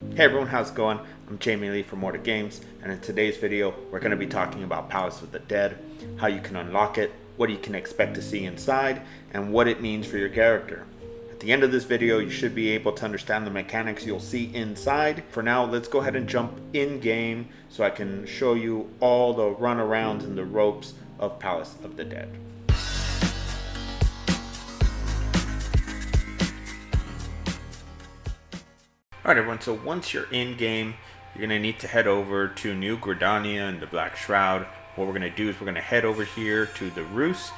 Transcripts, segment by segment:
Hey everyone, how's it going? I'm Jamie Lee from More to Games, and in today's video, we're going to be talking about Palace of the Dead, how you can unlock it, what you can expect to see inside, and what it means for your character. At the end of this video, you should be able to understand the mechanics you'll see inside. For now, let's go ahead and jump in-game so I can show you all the runarounds and the ropes of Palace of the Dead. Alright everyone, so once you're in game, you're going to need to head over to New Gridania and the Black Shroud. What we're going to do is we're going to head over here to the Roost.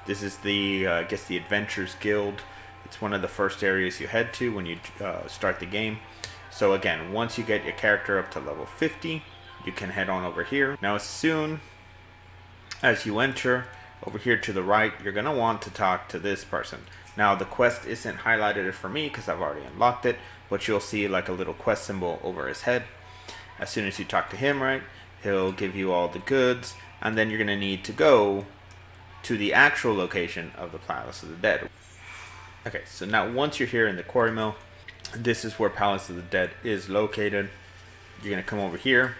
This is the, I guess the Adventurers Guild. It's one of the first areas you head to when you start the game. So again, once you get your character up to level 50, you can head on over here. Now as soon as you enter over here to the right, you're going to want to talk to this person. Now the quest isn't highlighted for me because I've already unlocked it, but you'll see like a little quest symbol over his head. As soon as you talk to him, right, he'll give you all the goods, and then you're going to need to go to the actual location of the Palace of the Dead. Okay, so now once you're here in the quarry mill, this is where Palace of the Dead is located. You're going to come over here,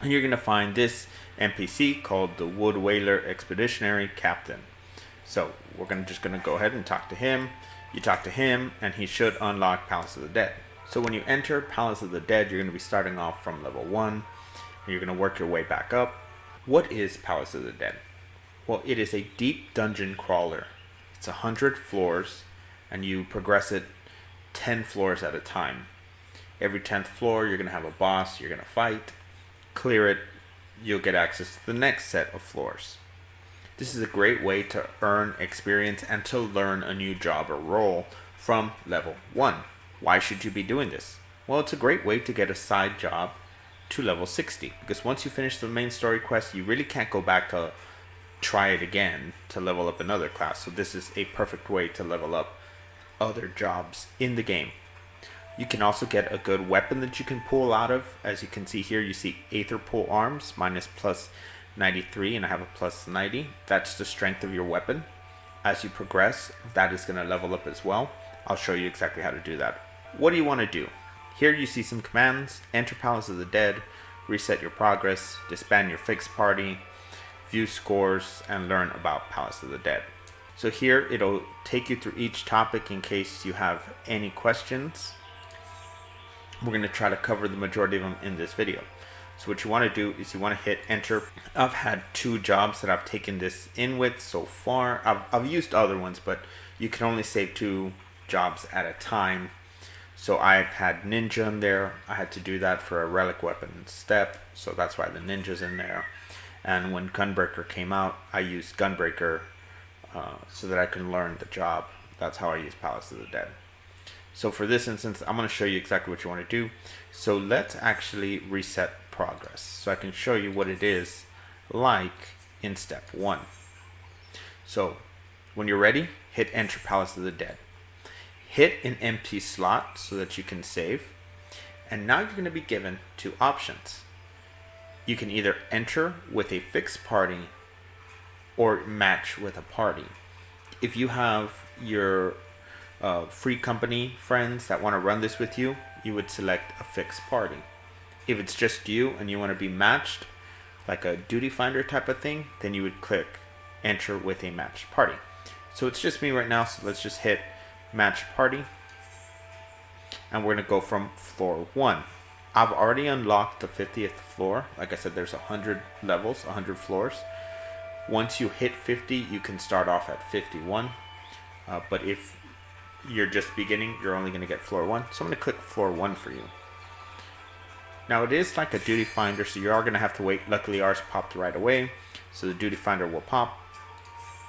and you're going to find this NPC called the Wood Whaler Expeditionary Captain. So we're just going to go ahead and talk to him. You talk to him, and he should unlock Palace of the Dead. So when you enter Palace of the Dead, you're going to be starting off from level 1, and you're going to work your way back up. What is Palace of the Dead? Well, it is a deep dungeon crawler. It's 100 floors, and you progress it 10 floors at a time. Every 10th floor, you're going to have a boss you're going to fight. Clear it, you'll get access to the next set of floors. This is a great way to earn experience and to learn a new job or role from level 1. Why should you be doing this? Well, it's a great way to get a side job to level 60, because once you finish the main story quest, you really can't go back to try it again to level up another class. So this is a perfect way to level up other jobs in the game. You can also get a good weapon that you can pull out of. As you can see here, you see Aether Pull Arms, minus plus 93, and I have a plus 90. That's the strength of your weapon. As you progress, that is going to level up as well. I'll show you exactly how to do that. What do you want to do? Here you see some commands. Enter Palace of the Dead, reset your progress, disband your fixed party, view scores, and learn about Palace of the Dead. So here it'll take you through each topic in case you have any questions. We're going to try to cover the majority of them in this video. So what you want to do is you want to hit enter. I've had 2 jobs that I've taken this in with so far. I've used other ones, but you can only save 2 jobs at a time. So I've had ninja in there. I had to do that for a relic weapon step, so that's why the ninja's in there. And when Gunbreaker came out, I used Gunbreaker so that I can learn the job. That's how I use Palace of the Dead. So for this instance, I'm going to show you exactly what you want to do. So let's actually reset progress so I can show you what it is like in step 1. So when you're ready, hit enter Palace of the Dead. Hit an empty slot so that you can save. And now you're going to be given 2 options. You can either enter with a fixed party or match with a party. If you have your free company friends that want to run this with you, you would select a fixed party. If it's just you and you want to be matched, like a duty finder type of thing, then you would click enter with a matched party. So it's just me right now, so let's just hit match party, and we're going to go from floor 1. I've already unlocked the 50th floor. Like I said, there's 100 levels, 100 floors. Once you hit 50, you can start off at 51, but if you're just beginning, you're only going to get floor 1. So I'm going to click floor 1 for you. Now it is like a duty finder, so you are going to have to wait. Luckily ours popped right away, so the duty finder will pop.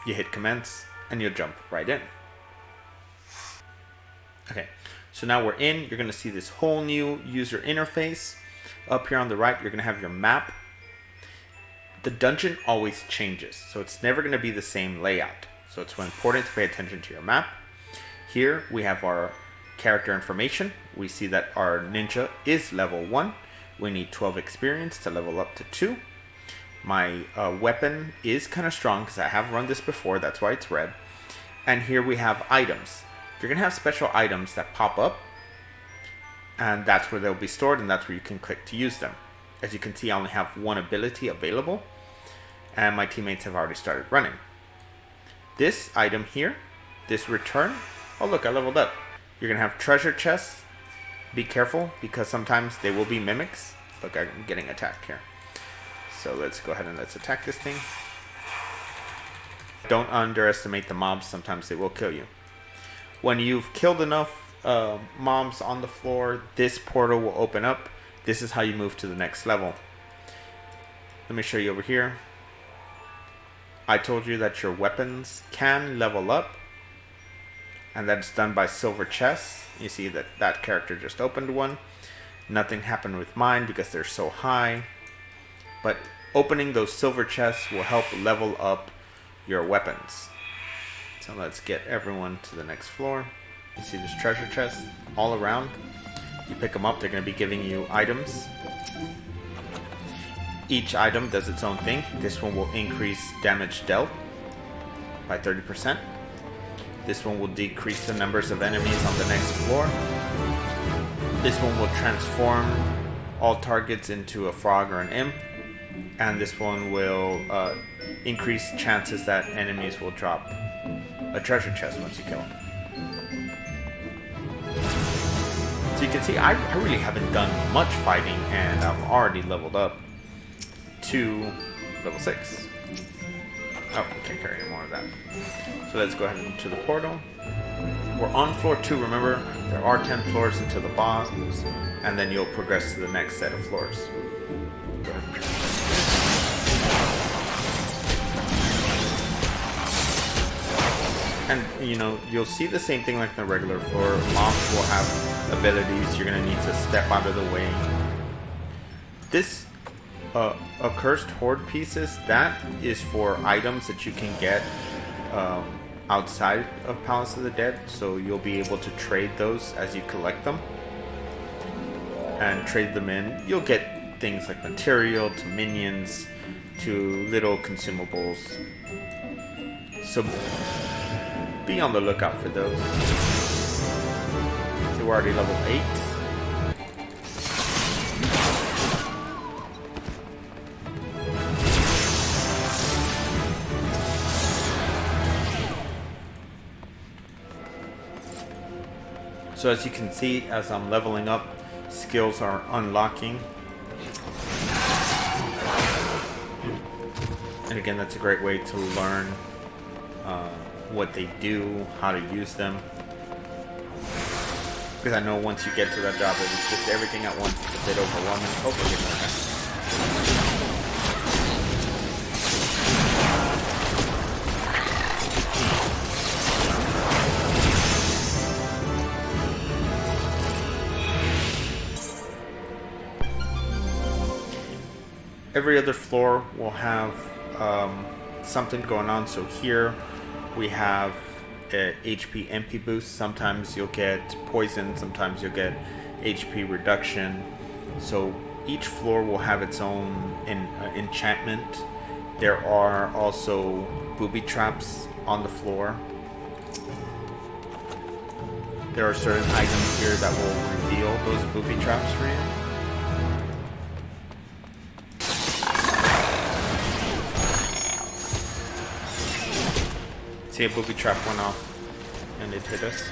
You hit commence, and you'll jump right in. Okay, so now we're in. You're going to see this whole new user interface. Up here on the right, you're going to have your map. The dungeon always changes, so it's never going to be the same layout. So it's important to pay attention to your map. Here we have our character information. We see that our ninja is level 1. We need 12 experience to level up to 2. My weapon is kind of strong because I have run this before, that's why it's red. And here we have items. You're going to have special items that pop up and that's where they'll be stored, and that's where you can click to use them. As you can see, I only have one ability available, and my teammates have already started running. This item here, this return, oh look, I leveled up. You're gonna have treasure chests. Be careful, because sometimes they will be mimics. Look, I'm getting attacked here. So let's go ahead and let's attack this thing. Don't underestimate the mobs, sometimes they will kill you. When you've killed enough mobs on the floor, this portal will open up. This is how you move to the next level. Let me show you over here. I told you that your weapons can level up, and that's done by silver chests. You see that that character just opened one. Nothing happened with mine because they're so high, but opening those silver chests will help level up your weapons. So let's get everyone to the next floor. You see this treasure chest all around. You pick them up, they're going to be giving you items. Each item does its own thing. This one will increase damage dealt by 30%. This one will decrease the numbers of enemies on the next floor. This one will transform all targets into a frog or an imp. And this one will increase chances that enemies will drop a treasure chest once you kill them. So you can see I really haven't done much fighting, and I'm already leveled up to level 6. Oh, we can't carry any more of that. So let's go ahead into the portal. We're on floor 2, remember, there are 10 floors into the boss, and then you'll progress to the next set of floors. Go ahead. And, you know, you'll see the same thing like the regular floor. Mobs will have abilities. You're going to need to step out of the way. This accursed horde pieces, that is for items that you can get outside of Palace of the Dead. So you'll be able to trade those as you collect them. And trade them in. You'll get things like material to minions to little consumables. So be on the lookout for those. So we're already level 8. So as you can see, as I'm leveling up, skills are unlocking. And again, that's a great way to learn what they do, how to use them. Because I know once you get to that job, it's just everything at once. It's a bit overwhelming. Oh, we're getting that. Every other floor will have something going on. So here we have a HP MP boost. Sometimes you'll get poison, sometimes you'll get HP reduction. So each floor will have its own enchantment. There are also booby traps on the floor. There are certain items here that will reveal those booby traps for you. See, a booby trap went off and it hit us.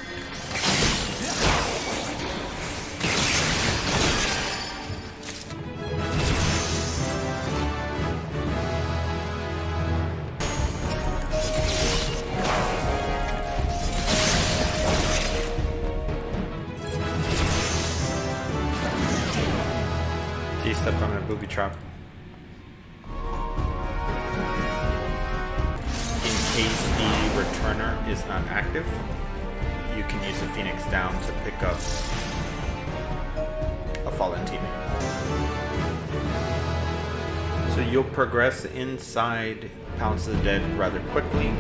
He stepped on a booby trap. In case the returner is not active, you can use the Phoenix down to pick up a fallen teammate. So you'll progress inside Palace of the Dead rather quickly.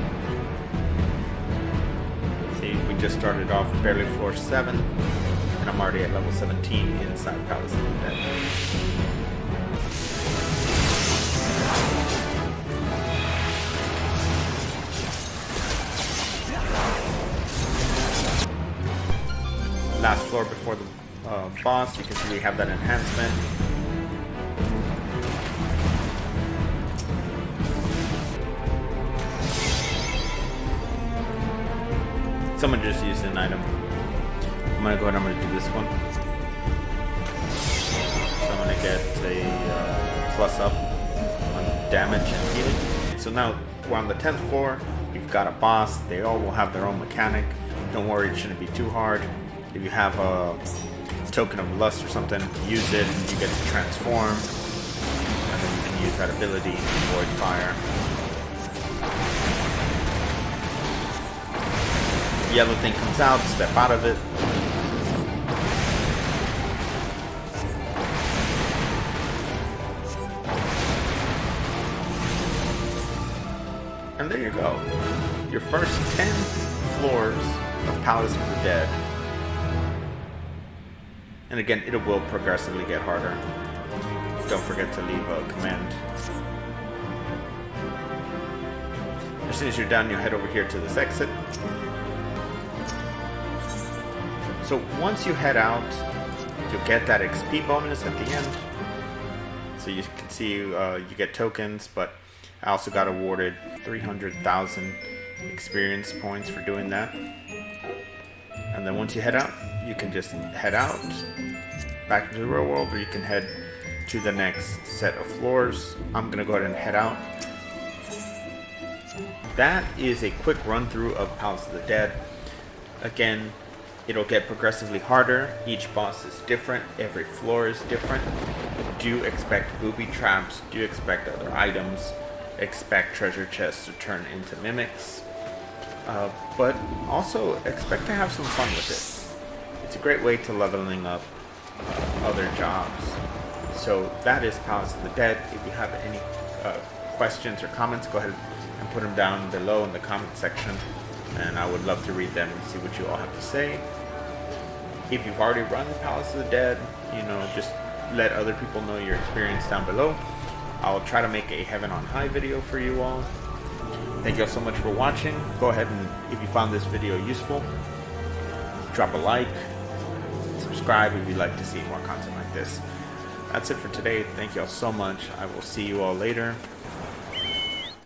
See, we just started off barely floor 7, and I'm already at level 17 inside Palace of the Dead. Last floor before the boss. You can see we have that enhancement. Someone just used an item. I'm gonna go ahead and I'm gonna do this one. So I'm gonna get a plus up on damage and healing. So now we're on the 10th floor. We've got a boss. They all will have their own mechanic. Don't worry, it shouldn't be too hard. If you have a token of lust or something, use it. You get to transform, and then you can use that ability, Void Fire. Yellow thing comes out, step out of it. And there you go. Your first 10 floors of Palace of the Dead. And again, it will progressively get harder. Don't forget to leave a command. As soon as you're done, you'll head over here to this exit. So once you head out, you'll get that XP bonus at the end. So you can see you get tokens, but I also got awarded 300,000 experience points for doing that. And then once you head out, you can just head out back into the real world, or you can head to the next set of floors. I'm gonna go ahead and head out. That is a quick run through of Palace of the Dead. Again, it'll get progressively harder. Each boss is different. Every floor is different. Do expect booby traps. Do expect other items. Expect treasure chests to turn into mimics. But also expect to have some fun with it. It's a great way to leveling up other jobs. So that is Palace of the Dead. If you have any questions or comments, go ahead and put them down below in the comment section. And I would love to read them and see what you all have to say. If you've already run Palace of the Dead, you know, just let other people know your experience down below. I'll try to make a Heaven on High video for you all. Thank you all so much for watching. Go ahead and, if you found this video useful, drop a like, subscribe if you'd like to see more content like this. That's it for today. Thank you all so much. I will see you all later.